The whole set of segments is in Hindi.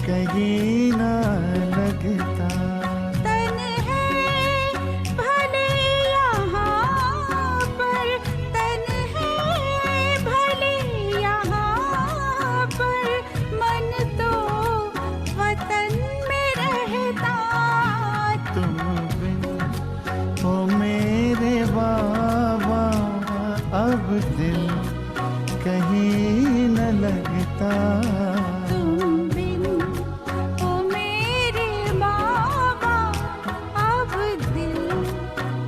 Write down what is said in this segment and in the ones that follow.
कहीं ना लगता। तन है भले यहाँ पर, तन है भले यहाँ पर, मन तो वतन में रहता। तुम बिन ओ मेरे बाबा अब दिल कहीं न लगता। तुम बिन ओ मेरे बाबा अब दिल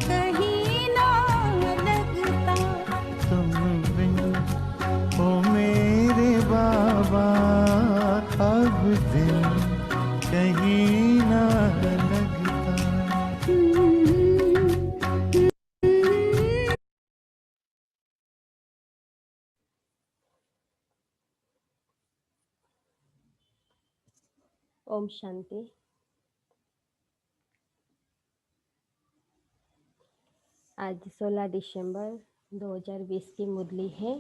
कहीं ना लगता। तुम बिन ओ मेरे बाबा अब दिल कहीं न लगता। ओम शांति। आज 16 दिसंबर 2020 की मुरली है।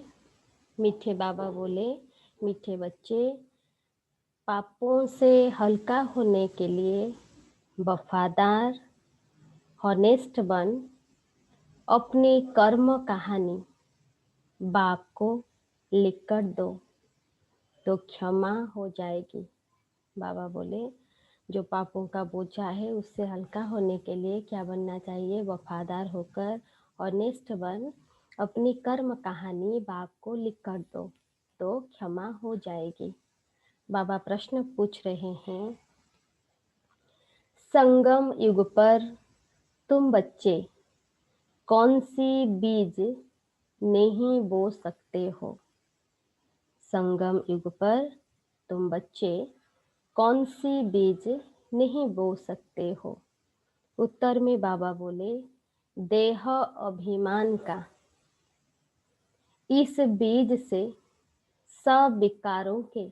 मीठे बाबा बोले, मीठे बच्चे, पापों से हल्का होने के लिए वफादार, हॉनेस्ट बन अपनी कर्म कहानी बाप को लिख कर दो तो क्षमा हो जाएगी। बाबा बोले, जो पापों का बोझा है उससे हल्का होने के लिए क्या बनना चाहिए? वफादार होकर ऑनेस्ट बन अपनी कर्म कहानी बाप को लिख कर दो तो क्षमा हो जाएगी। बाबा प्रश्न पूछ रहे हैं, संगम युग पर तुम बच्चे कौन सी बीज नहीं बो सकते हो? संगम युग पर तुम बच्चे कौन सी बीज नहीं बो सकते हो? उत्तर में बाबा बोले, देह अभिमान का इस बीज से सब विकारों के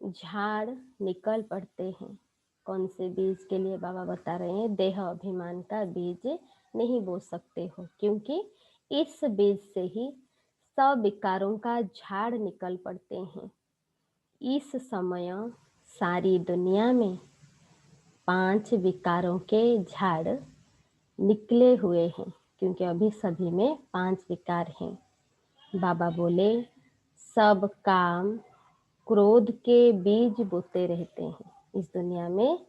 झाड़ निकल पड़ते हैं। कौन से बीज के लिए बाबा बता रहे हैं? देह अभिमान का बीज नहीं बो सकते हो, क्योंकि इस बीज से ही सब विकारों का झाड़ निकल पड़ते हैं। इस समय सारी दुनिया में 5 विकारों के झाड़ निकले हुए हैं, क्योंकि अभी सभी में 5 विकार हैं। बाबा बोले, सब काम क्रोध के बीज बोते रहते हैं। इस दुनिया में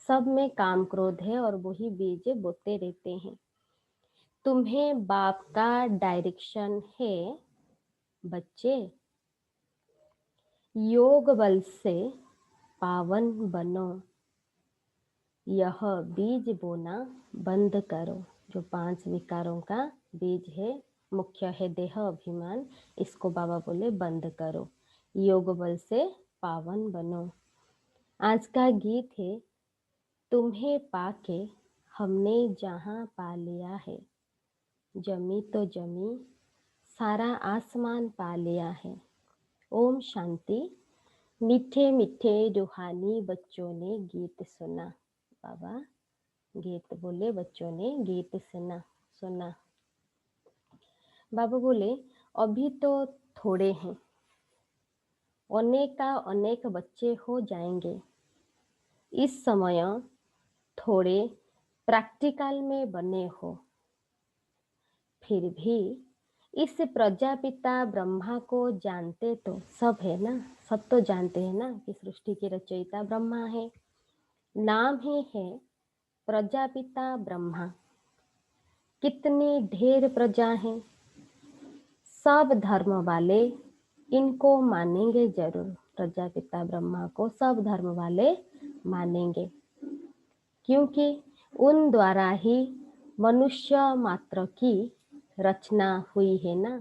सब में काम क्रोध है और वही बीज बोते रहते हैं। तुम्हें बाप का डायरेक्शन है, बच्चे योग बल से पावन बनो, यह बीज बोना बंद करो। जो 5 विकारों का बीज है, मुख्य है देह अभिमान, इसको बाबा बोले बंद करो, योग बल से पावन बनो। आज का गीत है, तुम्हें पाके हमने जहां पा लिया है, जमी तो जमी सारा आसमान पा लिया है। ओम शांति। मीठे मीठे रूहानी बच्चों ने गीत सुना। बाबा गीत बोले, बच्चों ने गीत सुना। बाबा बोले, अभी तो थोड़े हैं, अनेक बच्चे हो जाएंगे। इस समय थोड़े प्रैक्टिकल में बने हो, फिर भी इस प्रजापिता ब्रह्मा को जानते तो सब है ना? सब तो जानते हैं ना कि सृष्टि के रचयिता ब्रह्मा है। नाम ही है प्रजापिता ब्रह्मा। कितनी ढेर प्रजा हैं, सब धर्म वाले इनको मानेंगे जरूर। प्रजापिता ब्रह्मा को सब धर्म वाले मानेंगे, क्योंकि उन द्वारा ही मनुष्य मात्र की रचना हुई है ना।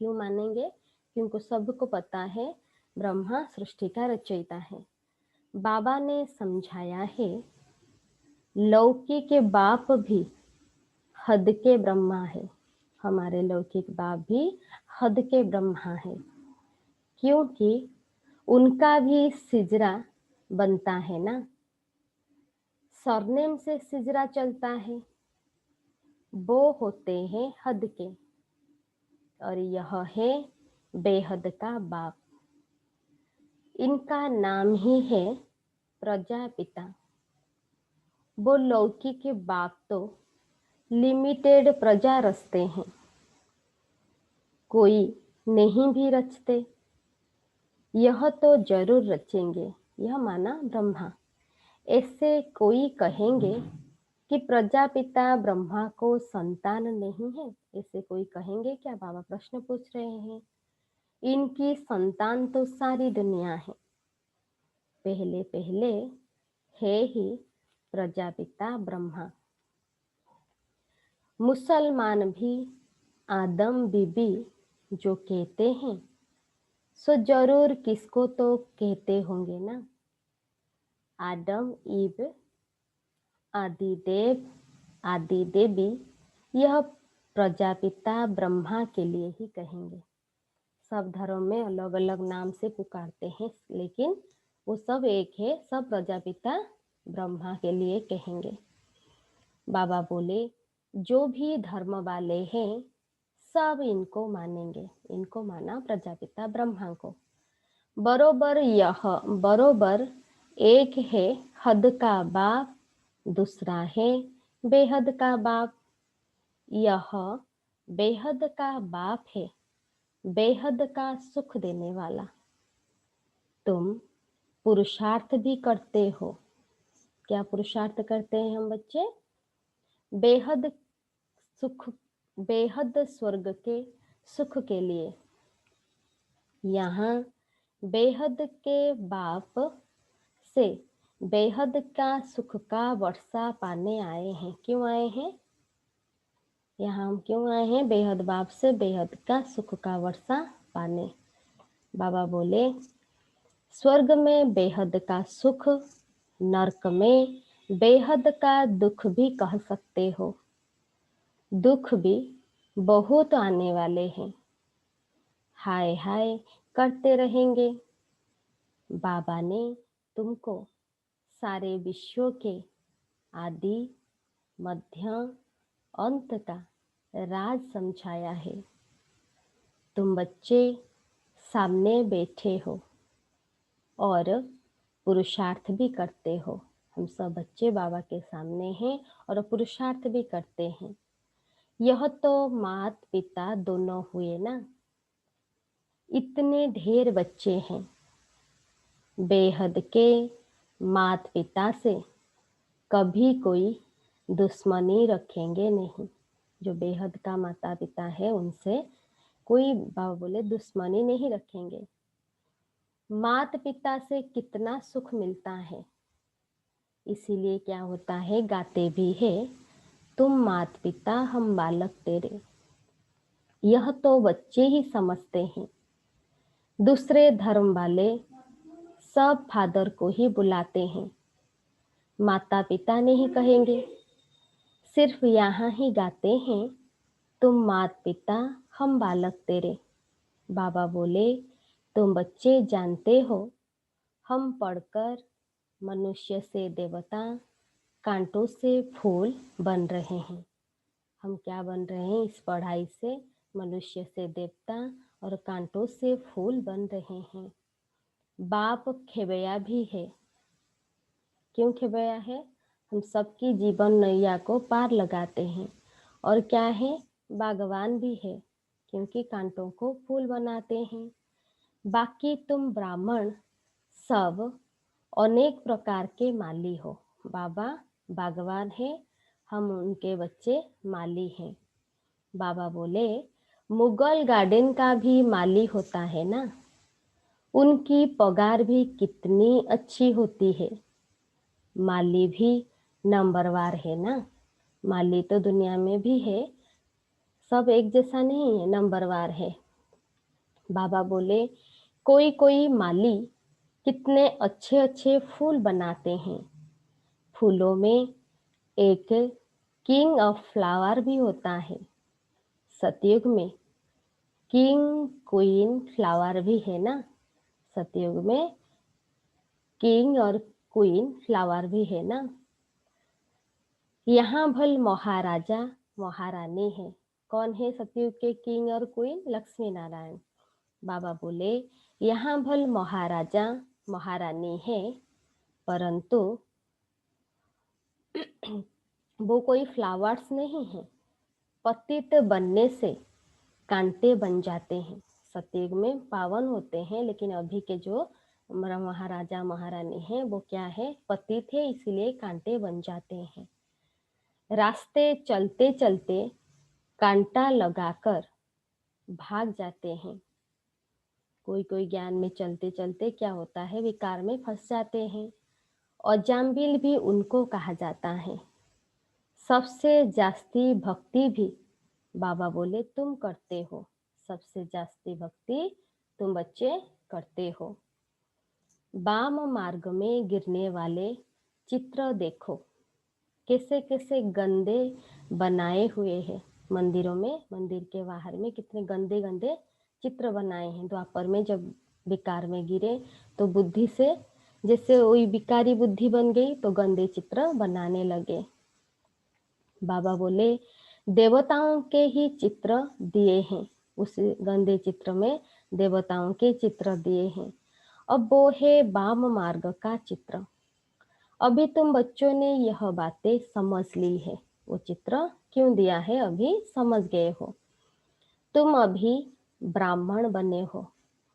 क्यों मानेंगे? क्योंकि सबको पता है ब्रह्मा सृष्टि का रचयिता है। बाबा ने समझाया है, लौकिक के बाप भी हद के ब्रह्मा है। हमारे लौकिक बाप भी हद के ब्रह्मा है, क्योंकि उनका भी सिजरा बनता है ना। सरनेम से सिजरा चलता है, वो होते हैं हद के, और यह है बेहद का बाप। इनका नाम ही है प्रजापिता। वो लौकिक बाप तो लिमिटेड प्रजा रचते हैं, कोई नहीं भी रचते। यह तो जरूर रचेंगे, यह माना ब्रह्मा। ऐसे कोई कहेंगे कि प्रजापिता ब्रह्मा को संतान नहीं है, ऐसे कोई कहेंगे क्या? बाबा प्रश्न पूछ रहे हैं। इनकी संतान तो सारी दुनिया है, पहले पहले है ही प्रजापिता ब्रह्मा। मुसलमान भी आदम बीबी जो कहते हैं, सो जरूर किसको तो कहते होंगे ना। आदम ईव आदिदेव आदि देवी, यह प्रजापिता ब्रह्मा के लिए ही कहेंगे। सब धर्म में अलग अलग नाम से पुकारते हैं, लेकिन वो सब एक है, सब प्रजापिता ब्रह्मा के लिए कहेंगे। बाबा बोले जो भी धर्म वाले हैं सब इनको मानेंगे। इनको माना प्रजापिता ब्रह्मा को। बरोबर एक है हद का बाप, दूसरा है बेहद का बाप। यह बेहद का बाप है, बेहद का सुख देने वाला। तुम पुरुषार्थ भी करते हो। क्या पुरुषार्थ करते हैं हम बच्चे? बेहद सुख, बेहद स्वर्ग के सुख के लिए। यहाँ बेहद के बाप से बेहद का सुख का वर्षा पाने आए हैं। क्यों आए हैं? यहाँ हम क्यों आए हैं? बेहद बाप से बेहद का सुख का वर्षा पाने। बाबा बोले स्वर्ग में बेहद का सुख, नरक में बेहद का दुख भी कह सकते हो। दुख भी बहुत आने वाले हैं, हाय हाय करते रहेंगे। बाबा ने तुमको सारे विश्व के आदि मध्य अंत का राज समझाया है। तुम बच्चे सामने बैठे हो और पुरुषार्थ भी करते हो। हम सब बच्चे बाबा के सामने हैं और पुरुषार्थ भी करते हैं। यह तो मात पिता दोनों हुए ना। इतने ढेर बच्चे हैं, बेहद के मात पिता से कभी कोई दुश्मनी रखेंगे नहीं। जो बेहद का माता पिता है उनसे कोई बाबा बोले दुश्मनी नहीं रखेंगे। मात पिता से कितना सुख मिलता है, इसीलिए क्या होता है, गाते भी है तुम मात पिता हम बालक तेरे। यह तो बच्चे ही समझते हैं। दूसरे धर्म वाले सब फादर को ही बुलाते हैं, माता पिता नहीं कहेंगे। सिर्फ यहाँ ही गाते हैं तुम मात पिता हम बालक तेरे। बाबा बोले तुम बच्चे जानते हो, हम पढ़कर मनुष्य से देवता, कांटों से फूल बन रहे हैं। हम क्या बन रहे हैं इस पढ़ाई से? मनुष्य से देवता और कांटों से फूल बन रहे हैं। बाप खेबया भी है। क्यों खेबया है? हम सबकी जीवन नैया को पार लगाते हैं। और क्या है? बागवान भी है, क्योंकि कांटों को फूल बनाते हैं। बाकी तुम ब्राह्मण सब अनेक प्रकार के माली हो। बाबा बागवान है, हम उनके बच्चे माली हैं। बाबा बोले मुगल गार्डन का भी माली होता है ना, उनकी पगार भी कितनी अच्छी होती है। माली भी नंबरवार है ना। माली तो दुनिया में भी है, सब एक जैसा नहीं है, नंबरवार है। बाबा बोले कोई कोई माली कितने अच्छे अच्छे फूल बनाते हैं। फूलों में एक किंग ऑफ फ्लावर भी होता है। सतयुग में किंग क्वीन फ्लावर भी है ना। सतयुग में किंग और क्वीन फ्लावर भी है ना। यहाँ भल महाराजा महारानी है। कौन है सतयुग के किंग और क्वीन? लक्ष्मी नारायण। बाबा बोले, यहाँ भल महाराजा महारानी है, परंतु वो कोई फ्लावर्स नहीं है। पतित बनने से कांटे बन जाते हैं। सतयुग में पावन होते हैं, लेकिन अभी के जो महाराजा महारानी हैं वो क्या है, पतित है, इसीलिए कांटे बन जाते हैं। रास्ते चलते चलते कांटा लगाकर भाग जाते हैं। कोई कोई ज्ञान में चलते चलते क्या होता है, विकार में फंस जाते हैं। अजामिल भी उनको कहा जाता है। सबसे जास्ती भक्ति भी बाबा बोले तुम करते हो, सबसे जास्ती भक्ति तुम बच्चे करते हो। वाम मार्ग में गिरने वाले चित्र देखो, कैसे कैसे गंदे बनाए हुए हैं। मंदिरों में, मंदिर के बाहर में कितने गंदे गंदे चित्र बनाए हैं। द्वापर में जब विकार में गिरे तो बुद्धि से जैसे वही विकारी बुद्धि बन गई तो गंदे चित्र बनाने लगे। बाबा बोले देवताओं के ही चित्र दिए हैं, उस गंदे चित्र में देवताओं के चित्र दिए हैं। अब वो है वाम मार्ग का चित्र। अभी तुम बच्चों ने यह बातें समझ ली है। वो चित्र क्यों दिया है अभी समझ गए हो। तुम अभी ब्राह्मण बने हो।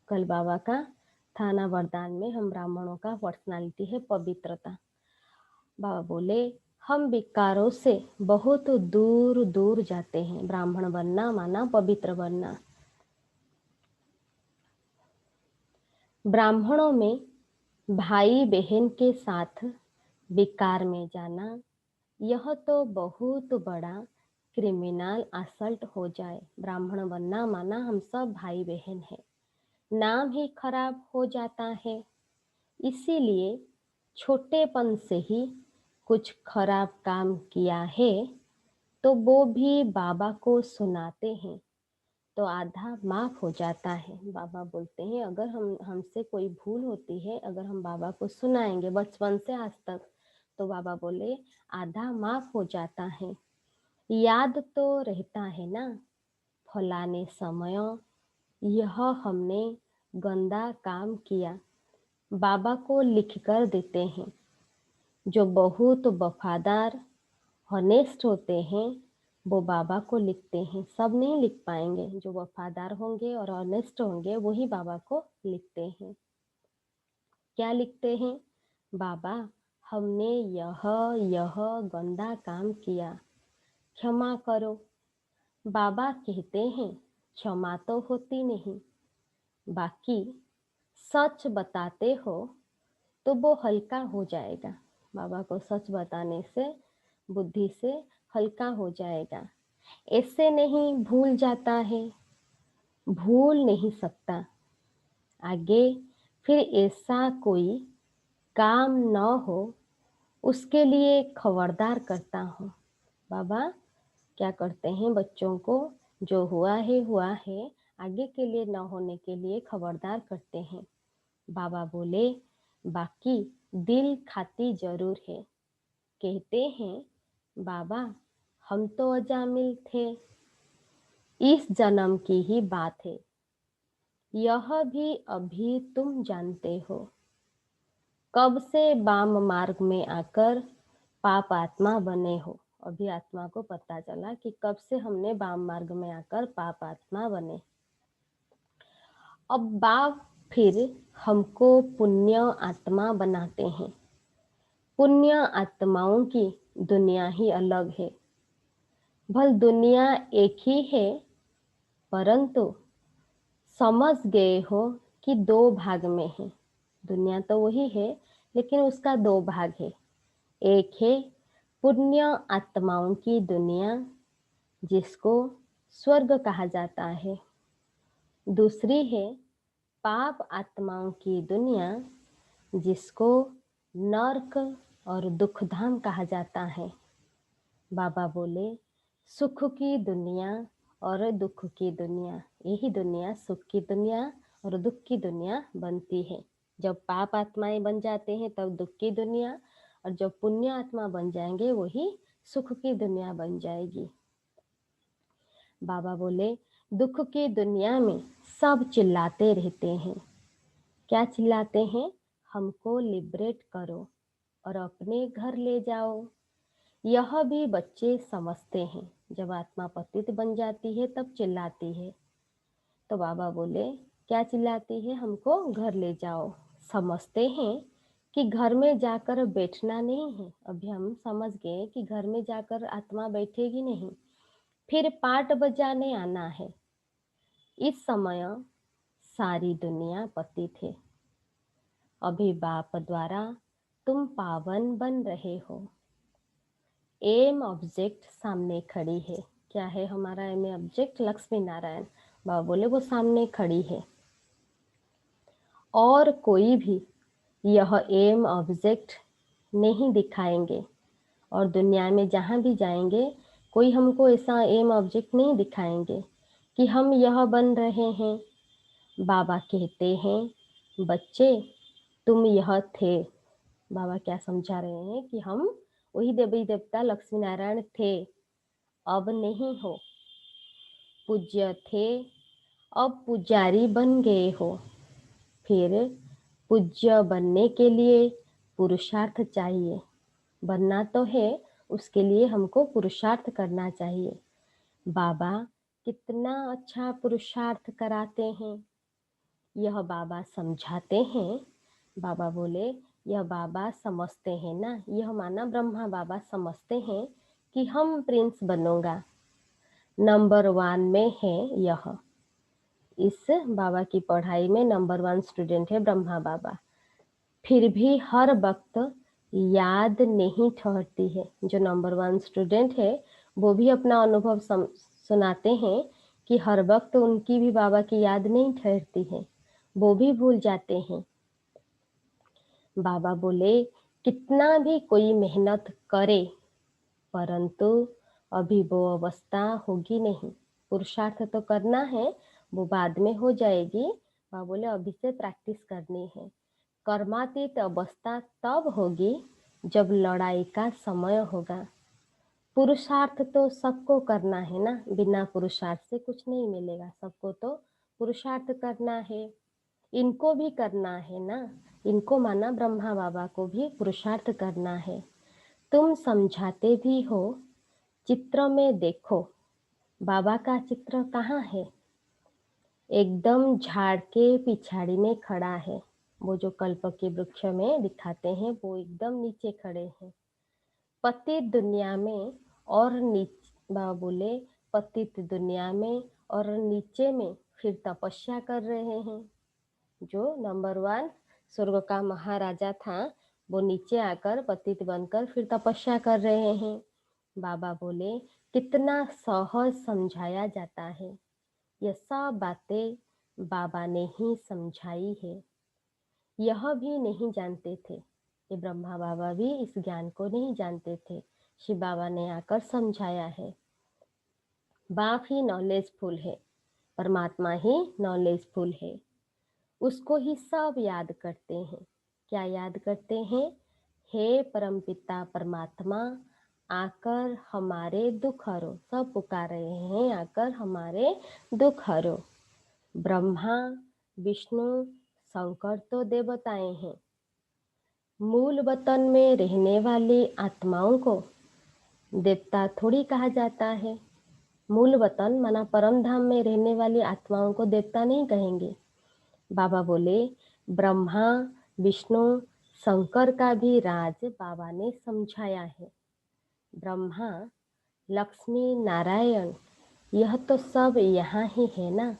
कल बाबा का था ना वरदान में, हम ब्राह्मणों का पर्सनालिटी है पवित्रता। बाबा बोले हम विकारों से बहुत दूर दूर जाते हैं। ब्राह्मण बनना माना पवित्र बनना। ब्राह्मणों में भाई बहन के साथ विकार में जाना, यह तो बहुत बड़ा क्रिमिनल असल्ट हो जाए। ब्राह्मण बनना माना हम सब भाई बहन हैं, नाम ही खराब हो जाता है। इसीलिए छोटेपन से ही कुछ खराब काम किया है तो वो भी बाबा को सुनाते हैं तो आधा माफ हो जाता है। बाबा बोलते हैं अगर हमसे कोई भूल होती है, अगर हम बाबा को सुनाएंगे बचपन से आज तक, तो बाबा बोले आधा माफ हो जाता है। याद तो रहता है ना, फलाने समय यह हमने गंदा काम किया। बाबा को लिख कर देते हैं। जो बहुत वफादार हॉनेस्ट होते हैं वो बाबा को लिखते हैं। सब नहीं लिख पाएंगे, जो वफादार होंगे और ऑनेस्ट होंगे वही बाबा को लिखते हैं। क्या लिखते हैं, बाबा हमने यह गंदा काम किया, क्षमा करो। बाबा कहते हैं क्षमा तो होती नहीं, बाकी सच बताते हो तो वो हल्का हो जाएगा। बाबा को सच बताने से बुद्धि से हल्का हो जाएगा। ऐसे नहीं भूल जाता है, भूल नहीं सकता। आगे फिर ऐसा कोई काम न हो उसके लिए खबरदार करता हूँ। बाबा क्या करते हैं, बच्चों को जो हुआ है, आगे के लिए न होने के लिए खबरदार करते हैं। बाबा बोले बाकी दिल खाती जरूर है। कहते हैं बाबा हम तो अजामिल थे, इस जन्म की ही बात है, यह भी अभी तुम जानते हो। कब से वाम मार्ग में आकर पाप आत्मा बने हो। अभी आत्मा को पता चला कि कब से हमने वाम मार्ग में आकर पाप आत्मा बने। अब बाप फिर हमको पुण्य आत्मा बनाते हैं। पुण्य आत्माओं की दुनिया ही अलग है। भल दुनिया एक ही है, परंतु समझ गए हो कि दो भाग में है। दुनिया तो वही है लेकिन उसका दो भाग है। एक है पुण्य आत्माओं की दुनिया जिसको स्वर्ग कहा जाता है, दूसरी है पाप आत्माओं की दुनिया जिसको नर्क और दुखधाम कहा जाता है। बाबा बोले सुख की दुनिया और दुख की दुनिया, यही दुनिया सुख की दुनिया और दुख की दुनिया बनती है। जब पाप आत्माएं बन जाते हैं तब दुख की दुनिया, और जब पुण्य आत्मा बन जाएंगे वही सुख की दुनिया बन जाएगी। बाबा बोले दुख की दुनिया में सब चिल्लाते रहते हैं। क्या चिल्लाते हैं? हमको लिबरेट करो और अपने घर ले जाओ। यह भी बच्चे समझते हैं। जब आत्मा पतित बन जाती है तब चिल्लाती है। तो बाबा बोले, क्या चिल्लाती है? हमको घर ले जाओ। समझते हैं कि घर में जाकर बैठना नहीं है। अभी हम समझ गए कि घर में जाकर आत्मा बैठेगी नहीं, फिर पाठ बजाने आना है। इस समय सारी दुनिया पतित है। अभी बाप द्वारा तुम पावन बन रहे हो। एम ऑब्जेक्ट सामने खड़ी है। क्या है हमारा एम ऑब्जेक्ट? लक्ष्मी नारायण। बाबा बोले वो सामने खड़ी है और कोई भी यह एम ऑब्जेक्ट नहीं दिखाएंगे। और दुनिया में जहाँ भी जाएंगे कोई हमको ऐसा एम ऑब्जेक्ट नहीं दिखाएंगे कि हम यह बन रहे हैं। बाबा कहते हैं, बच्चे तुम यह थे। बाबा क्या समझा रहे हैं कि हम वही देवी देवता लक्ष्मी नारायण थे, अब नहीं हो। पूज्य थे, अब पुजारी बन गए हो। फिर पूज्य बनने के लिए पुरुषार्थ चाहिए। बनना तो है, उसके लिए हमको पुरुषार्थ करना चाहिए। बाबा कितना अच्छा पुरुषार्थ कराते हैं, यह बाबा समझाते हैं। बाबा बोले, यह बाबा समझते हैं ना, यह माना ब्रह्मा बाबा समझते हैं कि हम प्रिंस बनूंगा। नंबर 1 में है यह। इस बाबा की पढ़ाई में नंबर 1 स्टूडेंट है ब्रह्मा बाबा। फिर भी हर वक्त याद नहीं ठहरती है। जो नंबर 1 स्टूडेंट है वो भी अपना अनुभव सुनाते हैं कि हर वक्त उनकी भी बाबा की याद नहीं ठहरती है, वो भी भूल जाते हैं। बाबा बोले, कितना भी कोई मेहनत करे परंतु अभी वो अवस्था होगी नहीं। पुरुषार्थ तो करना है, वो बाद में हो जाएगी। बाबा बोले अभी से प्रैक्टिस करनी है। कर्मातीत अवस्था तब होगी जब लड़ाई का समय होगा। पुरुषार्थ तो सबको करना है ना, बिना पुरुषार्थ से कुछ नहीं मिलेगा। सबको तो पुरुषार्थ करना है, इनको भी करना है ना। इनको माना ब्रह्मा बाबा को भी पुरुषार्थ करना है। तुम समझाते भी हो। चित्र में देखो, बाबा का चित्र कहाँ है? एकदम झाड़ के पिछाड़ी में खड़ा है। वो जो कल्प के वृक्ष में दिखाते हैं वो एकदम नीचे खड़े हैं। पतित दुनिया में और नीचे, बाबा बोले पतित दुनिया में और नीचे में फिर तपस्या कर रहे हैं। जो नंबर 1 स्वर्ग का महाराजा था वो नीचे आकर पतित बनकर फिर तपस्या कर रहे हैं। बाबा बोले, कितना सहज समझाया जाता है। यह सब बातें बाबा ने ही समझाई है। यह भी नहीं जानते थे, ये ब्रह्मा बाबा भी इस ज्ञान को नहीं जानते थे। शिव बाबा ने आकर समझाया है। बाप ही नॉलेजफुल है, परमात्मा ही नॉलेजफुल है। उसको ही सब याद करते हैं। क्या याद करते हैं? हे परमपिता परमात्मा, आकर हमारे दुख हरो। सब पुकार रहे हैं, आकर हमारे दुख हरो। ब्रह्मा विष्णु शंकर तो देवताएं हैं। मूल वतन में रहने वाली आत्माओं को देवता थोड़ी कहा जाता है। मूल वतन माना परम धाम में रहने वाली आत्माओं को देवता नहीं कहेंगे। बाबा बोले, ब्रह्मा विष्णु शंकर का भी राज बाबा ने समझाया है। ब्रह्मा लक्ष्मी नारायण यह तो सब यहाँ ही है ना।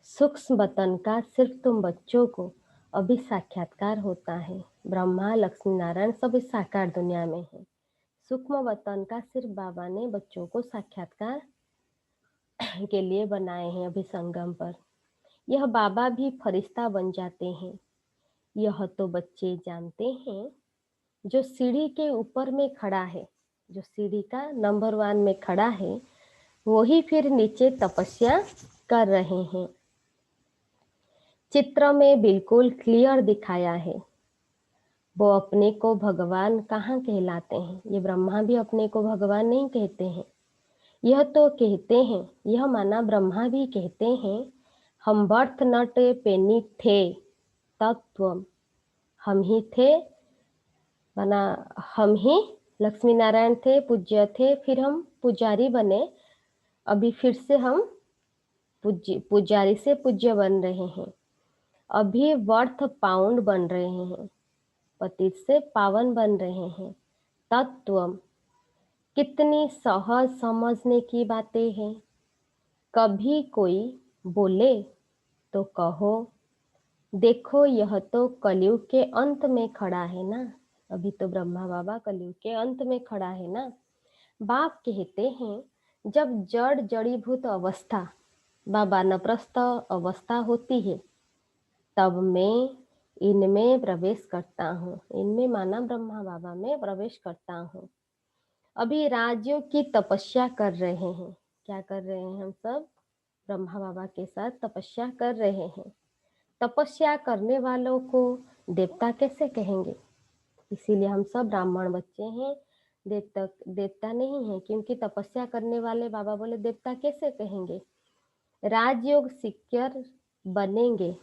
सूक्ष्म वतन का सिर्फ तुम बच्चों को अभी साक्षात्कार होता है। ब्रह्मा लक्ष्मी नारायण सब इस साकार दुनिया में है। सूक्ष्म वतन का सिर्फ बाबा ने बच्चों को साक्षात्कार के लिए बनाए हैं। अभी संगम पर यह बाबा भी फरिश्ता बन जाते हैं। यह तो बच्चे जानते हैं। जो सीढ़ी के ऊपर में खड़ा है, जो सीढ़ी का नंबर 1 में खड़ा है, वही फिर नीचे तपस्या कर रहे हैं। चित्र में बिल्कुल क्लियर दिखाया है। वो अपने को भगवान कहाँ कहलाते हैं? ये ब्रह्मा भी अपने को भगवान नहीं कहते हैं। यह तो कहते हैं, यह माना ब्रह्मा भी कहते हैं, हम बर्थ नट पेनी थे तत्व, हम ही थे, माना हम ही लक्ष्मी नारायण थे, पूज्य थे, फिर हम पुजारी बने, अभी फिर से हम पुजारी से पूज्य बन रहे हैं, अभी वर्थ पाउंड बन रहे हैं, पतित से पावन बन रहे हैं। तत्व कितनी सहज समझने की बातें हैं। कभी कोई बोले तो कहो, देखो यह तो कलयुग के अंत में खड़ा है ना। अभी तो ब्रह्मा बाबा कलयुग के अंत में खड़ा है ना। बाप कहते हैं, जब जड़ जड़ीभूत अवस्था व वानप्रस्थ अवस्था होती है, तब मैं इनमें प्रवेश करता हूँ। इनमें माना ब्रह्मा बाबा में प्रवेश करता हूँ। अभी राजयोग की तपस्या कर रहे हैं। क्या कर रहे हैं हम सब? ब्रह्मा बाबा के साथ तपस्या कर रहे हैं। तपस्या करने वालों को देवता कैसे कहेंगे? इसीलिए हम सब ब्राह्मण बच्चे हैं, देवता नहीं है, क्योंकि तपस्या करने वाले बाबा बोले देवता कैसे कहेंगे। राजयोग सीखकर बनेंगे।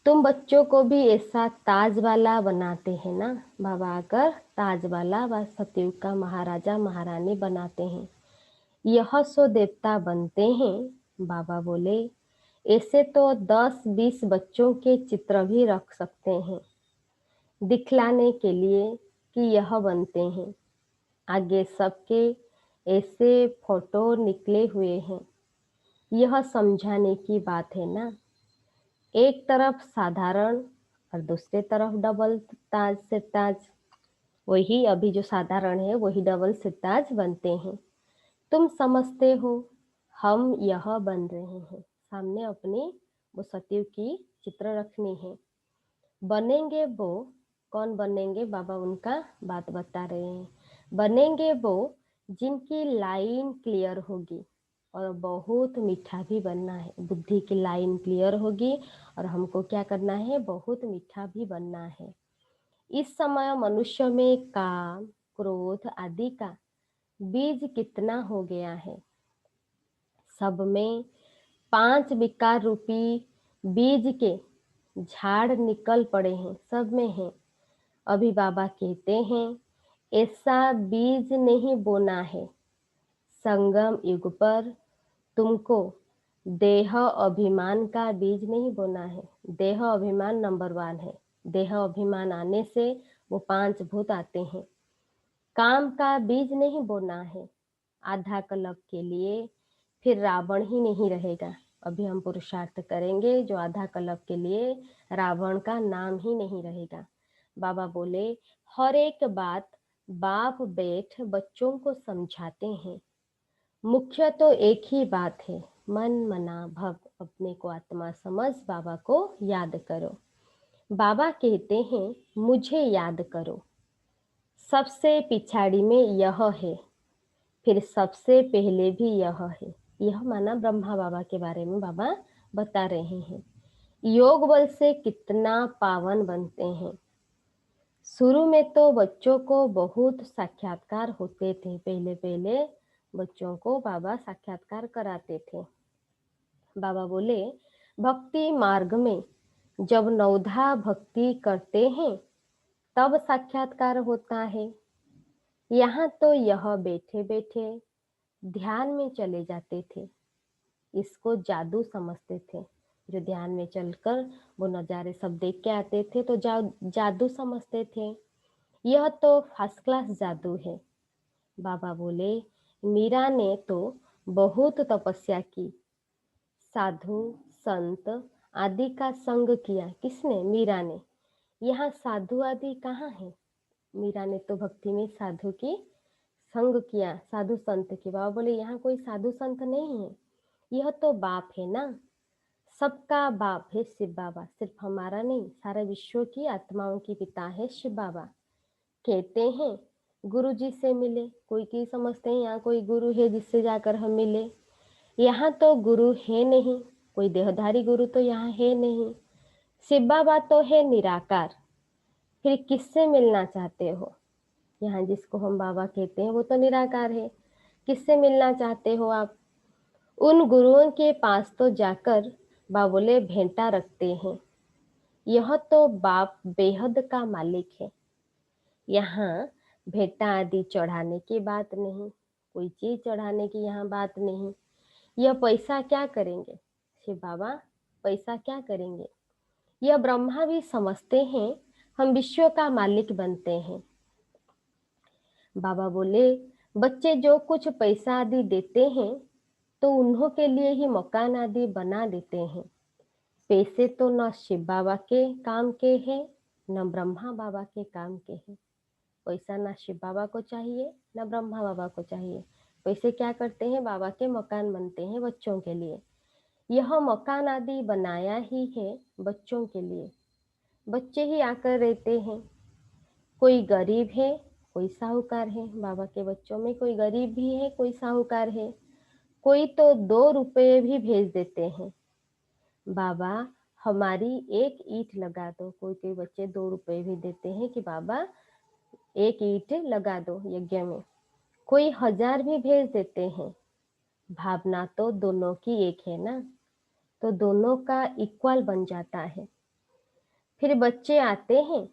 तुम बच्चों को भी ऐसा ताज वाला बनाते हैं ना। बाबा आकर ताज वाला व सतयुग का महाराजा महारानी बनाते हैं। यह सो देवता बनते हैं। बाबा बोले, ऐसे तो 10-20 बच्चों के चित्र भी रख सकते हैं, दिखलाने के लिए कि यह बनते हैं। आगे सबके ऐसे फोटो निकले हुए हैं। यह समझाने की बात है ना। एक तरफ साधारण और दूसरे तरफ डबल ताज सिरताज। वही अभी जो साधारण है वही डबल सिरताज बनते हैं। तुम समझते हो हम यह बन रहे हैं। सामने अपनी वो सतयुग की चित्र रखनी है। बनेंगे वो कौन बनेंगे? बाबा उनका बात बता रहे हैं। बनेंगे वो जिनकी लाइन क्लियर होगी, और बहुत मीठा भी बनना है। बुद्धि की लाइन क्लियर होगी और हमको क्या करना है? बहुत मीठा भी बनना है। इस समय मनुष्य में काम क्रोध आदि का बीज कितना हो गया है। सब में 5 विकार रूपी बीज के झाड़ निकल पड़े हैं, सब में है। अभी बाबा कहते हैं, ऐसा बीज नहीं बोना है। संगम युग पर तुमको देह अभिमान का बीज नहीं बोना है। देह अभिमान नंबर 1 है। देह अभिमान आने से वो 5 भूत आते हैं। काम का बीज नहीं बोना है। आधा कल्प के लिए फिर रावण ही नहीं रहेगा। अभी हम पुरुषार्थ करेंगे जो आधा कल्प के लिए रावण का नाम ही नहीं रहेगा। बाबा बोले, हर एक बात बाप बैठ बच्चों को समझाते हैं। मुख्य तो एक ही बात है, मन मना भव। अपने को आत्मा समझ बाबा को याद करो। बाबा कहते हैं, मुझे याद करो। सबसे पिछाड़ी में यह है, फिर सबसे पहले भी यह है। यह माना ब्रह्मा बाबा के बारे में बाबा बता रहे हैं। योग बल से कितना पावन बनते हैं। शुरू में तो बच्चों को बहुत साक्षात्कार होते थे। पहले पहले बच्चों को बाबा साक्षात्कार कराते थे। बाबा बोले, भक्ति मार्ग में जब नवधा भक्ति करते हैं तब साक्षात्कार होता है। यहाँ तो यह बैठे बैठे ध्यान में चले जाते थे। इसको जादू समझते थे। जो ध्यान में चलकर वो नज़ारे सब देख के आते थे तो जादू समझते थे। यह तो फर्स्ट क्लास जादू है। बाबा बोले, मीरा ने तो बहुत तपस्या की, साधु संत आदि का संग किया। किसने? मीरा ने। यहाँ साधु आदि कहाँ है? मीरा ने तो भक्ति में साधु की संग किया, साधु संत की। बाबा बोले, यहाँ कोई साधु संत नहीं है। यह तो बाप है ना। सबका बाप है शिव बाबा। सिर्फ हमारा नहीं, सारे विश्व की आत्माओं की पिता है शिव बाबा। कहते हैं गुरु जी से मिले। कोई की समझते हैं यहाँ कोई गुरु है जिससे जाकर हम मिले। यहाँ तो गुरु है नहीं, कोई देहधारी गुरु तो यहाँ है नहीं। शिव बाबा तो है निराकार। फिर किससे मिलना चाहते हो? यहाँ जिसको हम बाबा कहते हैं वो तो निराकार है। किससे मिलना चाहते हो आप? उन गुरुओं के पास तो जाकर बाबोले भेंटा रखते हैं। यह तो बाप बेहद का मालिक है। यहाँ भेंटा आदि चढ़ाने की बात नहीं, कोई चीज चढ़ाने की यहाँ बात नहीं। यह पैसा क्या करेंगे शिव बाबा, पैसा क्या करेंगे? यह ब्रह्मा भी समझते हैं हम विश्व का मालिक बनते हैं। बाबा बोले, बच्चे जो कुछ पैसा आदि देते हैं तो उन्हों के लिए ही मकान आदि बना देते हैं। पैसे तो न शिव बाबा के काम के हैं न ब्रह्मा बाबा के काम के हैं। पैसा ना शिव बाबा को चाहिए ना ब्रह्मा बाबा को चाहिए। पैसे क्या करते हैं? बाबा के मकान बनते हैं बच्चों के लिए। यह मकान आदि बनाया ही है बच्चों के लिए। बच्चे ही आकर रहते हैं। कोई गरीब है, कोई साहूकार है। बाबा के बच्चों में कोई गरीब भी है, कोई साहूकार है। कोई तो 2 रुपये भी भेज देते हैं। बाबा हमारी एक ईंट लगा दो। कोई कोई बच्चे 2 रुपये भी देते हैं कि बाबा एक ईंट लगा दो यज्ञ में। कोई 1000 भी भेज देते हैं। भावना तो दोनों की एक है ना, तो दोनों का इक्वल बन जाता है। फिर बच्चे आते हैं,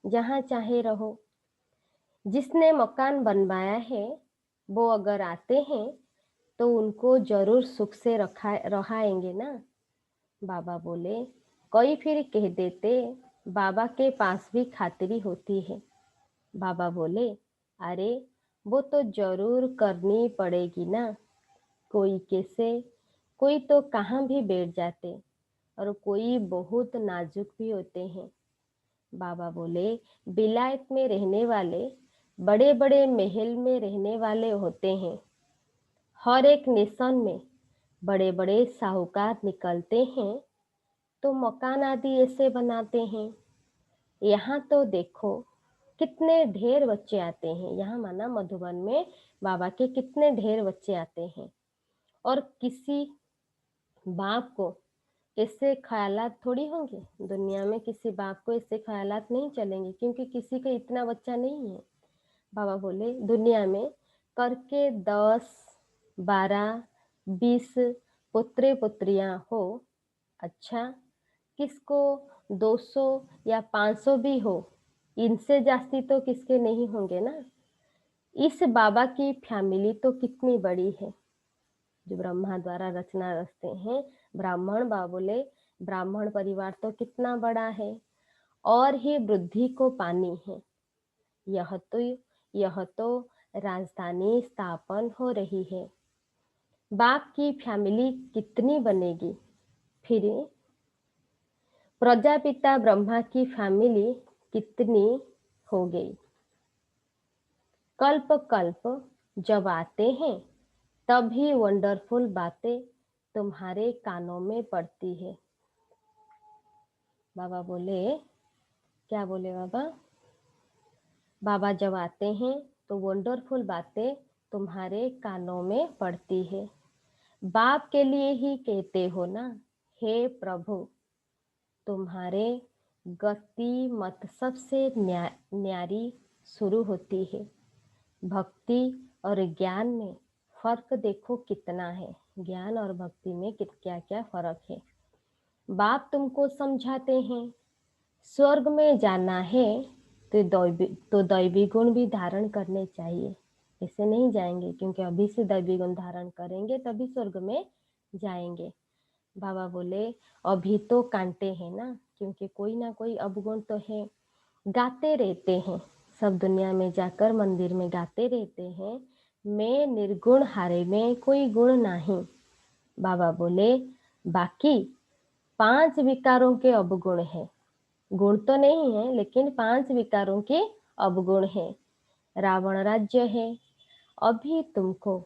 जहाँ चाहे रहो। जिसने मकान बनवाया है वो अगर आते हैं तो उनको जरूर सुख से रहाएंगे ना। बाबा बोले, कोई फिर कह देते बाबा के पास भी खातिरी होती है। बाबा बोले, अरे वो तो जरूर करनी पड़ेगी ना। कोई कैसे, कोई तो कहाँ भी बैठ जाते और कोई बहुत नाजुक भी होते हैं। बाबा बोले, विलायत में रहने वाले बड़े बड़े महल में रहने वाले होते हैं। हर एक नेशन में बड़े बड़े साहूकार निकलते हैं तो मकान आदि ऐसे बनाते हैं। यहाँ तो देखो कितने ढेर बच्चे आते हैं। यहाँ माना मधुबन में बाबा के कितने ढेर बच्चे आते हैं। और किसी बाप को ऐसे ख्यालात थोड़ी होंगे। दुनिया में किसी बाप को ऐसे ख्यालात नहीं चलेंगे, क्योंकि किसी का इतना बच्चा नहीं है। बाबा बोले, दुनिया में करके 10, 12, 20 पुत्रे पुत्रियां हो, अच्छा किसको 200 या 500 भी हो, इनसे जास्ती तो किसके नहीं होंगे ना। इस बाबा की फैमिली तो कितनी बड़ी है जो ब्रह्मा द्वारा रचना रचते हैं। ब्राह्मण बाबा बोले, ब्राह्मण परिवार तो कितना बड़ा है और ही वृद्धि को पानी है। यह तो राजधानी स्थापन हो रही है। बाप की फैमिली कितनी बनेगी? फिर प्रजापिता ब्रह्मा की फैमिली कितनी हो गई? कल्प कल्प जब आते हैं तभी वंडरफुल बातें तुम्हारे कानों में पड़ती है। बाबा बोले, क्या बोले बाबा? बाबा जब आते हैं तो वंडरफुल बातें तुम्हारे कानों में पड़ती है। बाप के लिए ही कहते हो ना, हे प्रभु तुम्हारे गति मत सबसे न्यारी शुरू होती है। भक्ति और ज्ञान में फर्क देखो कितना है। ज्ञान और भक्ति में क्या क्या फर्क है। बाप तुमको समझाते हैं स्वर्ग में जाना है तो दैवी गुण भी धारण करने चाहिए। ऐसे नहीं जाएंगे, क्योंकि अभी से दैवी गुण धारण करेंगे तभी स्वर्ग में जाएंगे। बाबा बोले, अभी तो कांटे हैं ना, क्योंकि कोई ना कोई अवगुण तो है। गाते रहते हैं, सब दुनिया में जाकर मंदिर में गाते रहते हैं, मैं निर्गुण हारे में कोई गुण नहीं। बाबा बोले, बाकी 5 विकारों के अवगुण है। गुण तो नहीं है, लेकिन 5 विकारों के अवगुण है। रावण राज्य है। अभी तुमको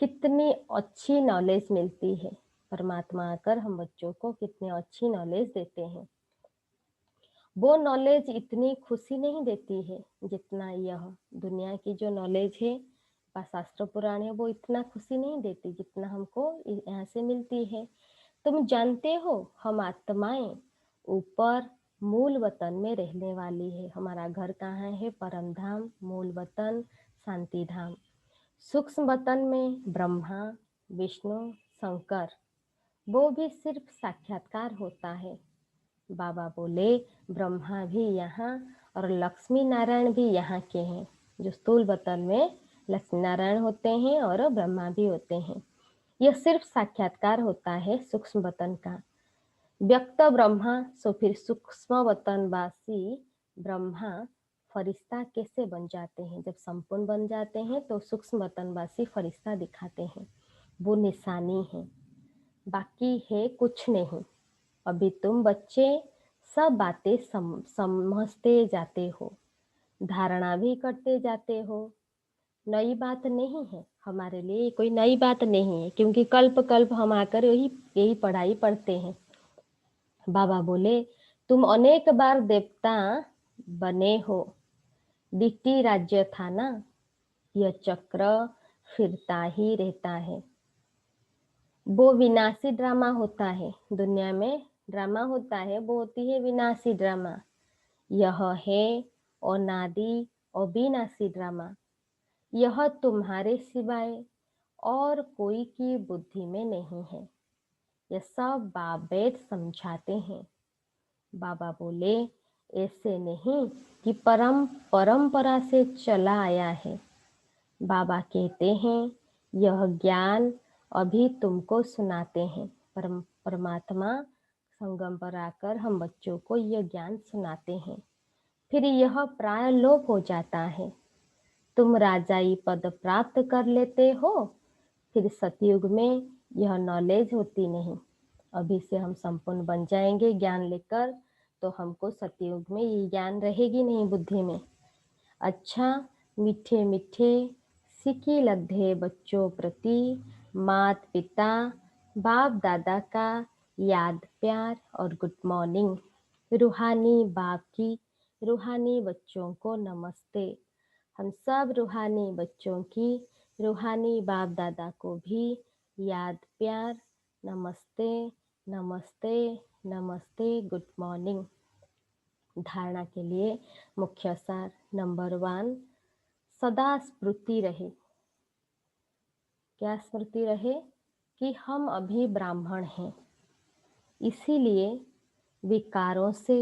कितनी अच्छी नॉलेज मिलती है। परमात्मा आकर हम बच्चों को कितनी अच्छी नॉलेज देते हैं। वो नॉलेज इतनी खुशी नहीं देती है जितना यह दुनिया की जो नॉलेज है शास्त्र पुराण है, वो इतना खुशी नहीं देती जितना हमको यहाँ से मिलती है। तुम जानते हो हम आत्माएं ऊपर मूल वतन में रहने वाली है। हमारा घर कहाँ है? परम धाम, मूल वतन, शांति धाम। सूक्ष्म वतन में ब्रह्मा, विष्णु, शंकर वो भी सिर्फ साक्षात्कार होता है। बाबा बोले ब्रह्मा भी यहाँ और लक्ष्मी नारायण भी यहाँ के हैं। जो स्थूल वतन में लक्ष्मी नारायण होते हैं और ब्रह्मा भी होते हैं। यह सिर्फ साक्षात्कार होता है सूक्ष्म वतन का। व्यक्त ब्रह्मा सो फिर सूक्ष्म वतनवासी ब्रह्मा फरिश्ता कैसे बन जाते हैं? जब संपूर्ण बन जाते हैं तो सूक्ष्म वतनवासी फरिश्ता दिखाते हैं। वो निशानी है, बाकी है कुछ नहीं। अभी तुम बच्चे सब बातें समझते जाते हो, धारणा भी करते जाते हो। नई बात नहीं है, हमारे लिए कोई नई बात नहीं है, क्योंकि कल्प कल्प हम आकर यही पढ़ाई पढ़ते हैं। बाबा बोले तुम अनेक बार देवता बने हो, दिट्टी राज्य था ना, यह चक्र फिरता ही रहता है। वो विनाशी ड्रामा होता है, दुनिया में ड्रामा होता है, वो होती है विनाशी ड्रामा। यह है अनादि अविनाशी ड्रामा। यह तुम्हारे सिवाय और कोई की बुद्धि में नहीं है। यह सब बाप वेद समझाते हैं। बाबा बोले ऐसे नहीं कि परंपरा से चला आया है। बाबा कहते हैं यह ज्ञान अभी तुमको सुनाते हैं। परमात्मा संगम पर आकर हम बच्चों को यह ज्ञान सुनाते हैं, फिर यह प्राय लोप हो जाता है। तुम राजाई पद प्राप्त कर लेते हो, फिर सतयुग में यह नॉलेज होती नहीं। अभी से हम संपूर्ण बन जाएंगे ज्ञान लेकर, तो हमको सतयुग में ये ज्ञान रहेगी नहीं बुद्धि में। अच्छा मीठे मीठे सिकी लद्दे बच्चों प्रति मात पिता बाप दादा का याद प्यार और गुड मॉर्निंग। रूहानी बाप की रूहानी बच्चों को नमस्ते। हम सब रूहानी बच्चों की रूहानी बाप दादा को भी याद प्यार नमस्ते नमस्ते नमस्ते गुड मॉर्निंग। धारणा के लिए मुख्य सार नंबर 1, सदा स्मृति रहे। क्या स्मृति रहे? कि हम अभी ब्राह्मण हैं, इसीलिए विकारों से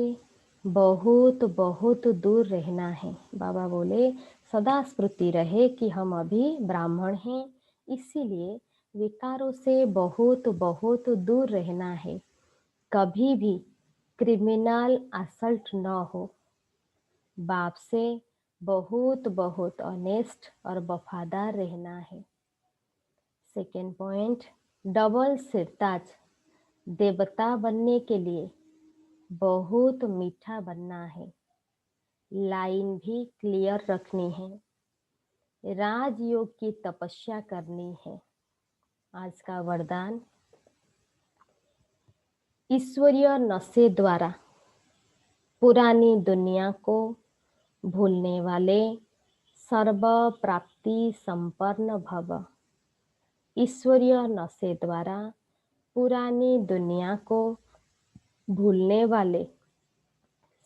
बहुत बहुत दूर रहना है। बाबा बोले सदा स्मृति रहे कि हम अभी ब्राह्मण हैं, इसीलिए विकारों से बहुत बहुत दूर रहना है। कभी भी क्रिमिनल असल्ट न हो। बाप से बहुत बहुत ऑनेस्ट और वफादार रहना है। सेकेंड पॉइंट, डबल सिरताज देवता बनने के लिए बहुत मीठा बनना है। लाइन भी क्लियर रखनी है। राजयोग की तपस्या करनी है। आज का वरदान, ईश्वरीय नशे द्वारा पुरानी दुनिया को भूलने वाले सर्व प्राप्ति संपन्न भव। ईश्वरीय नशे द्वारा पुरानी दुनिया को भूलने वाले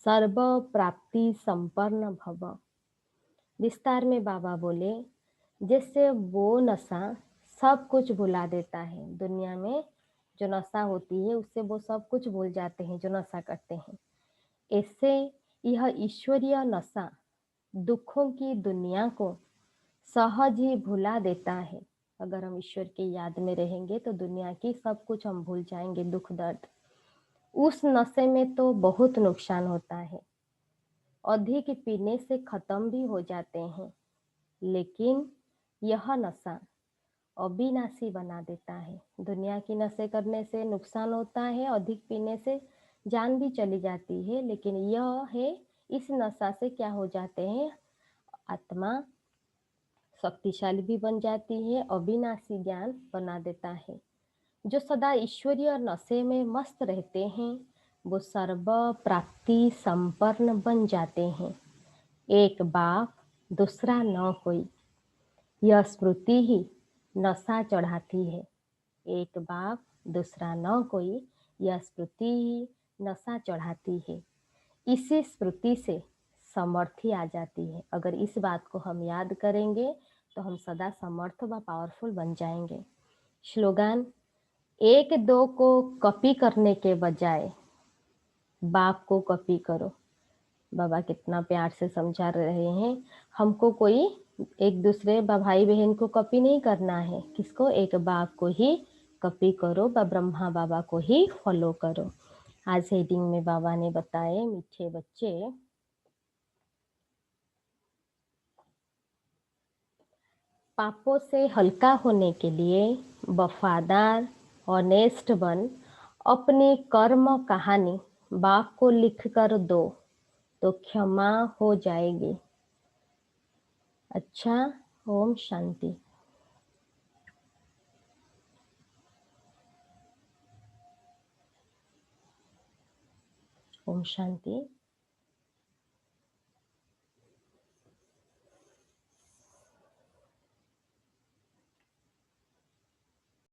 सर्व प्राप्ति संपन्न भव। विस्तार में बाबा बोले जैसे वो नशा सब कुछ भुला देता है। दुनिया में जो नशा होती है उससे वो सब कुछ भूल जाते हैं जो नशा करते हैं। ऐसे यह ईश्वरीय नशा दुखों की दुनिया को सहज ही भुला देता है। अगर हम ईश्वर की याद में रहेंगे तो दुनिया की सब कुछ हम भूल जाएंगे, दुख दर्द। उस नशे में तो बहुत नुकसान होता है, अधिक पीने से खत्म भी हो जाते हैं, लेकिन यह नशा अविनाशी बना देता है। दुनिया की नशे करने से नुकसान होता है, अधिक पीने से जान भी चली जाती है, लेकिन यह है इस नशा से क्या हो जाते हैं, आत्मा शक्तिशाली भी बन जाती है, अविनाशी ज्ञान बना देता है। जो सदा ईश्वरीय नशे में मस्त रहते हैं वो सर्व प्राप्ति संपन्न बन जाते हैं। एक बाप दूसरा न कोई, यह स्मृति ही नशा चढ़ाती है। एक बाप दूसरा न कोई, यह स्मृति ही नशा चढ़ाती है। इसी स्मृति से समर्थी आ जाती है। अगर इस बात को हम याद करेंगे तो हम सदा समर्थ व पावरफुल बन जाएंगे। स्लोगन, एक दो को कॉपी करने के बजाय बाप को कॉपी करो। बाबा कितना प्यार से समझा रहे हैं, हमको कोई एक दूसरे भाई बहन को कॉपी नहीं करना है। किसको? एक बाप को ही कॉपी करो, ब्रह्मा बाबा को ही फॉलो करो। आज हेडिंग में बाबा ने बताए, मीठे बच्चे, पापों से हल्का होने के लिए वफादार ऑनेस्ट बन अपनी कर्म कहानी बाप को लिख कर दो तो क्षमा हो जाएगी। अच्छा, ओम शांति। ओम शांति।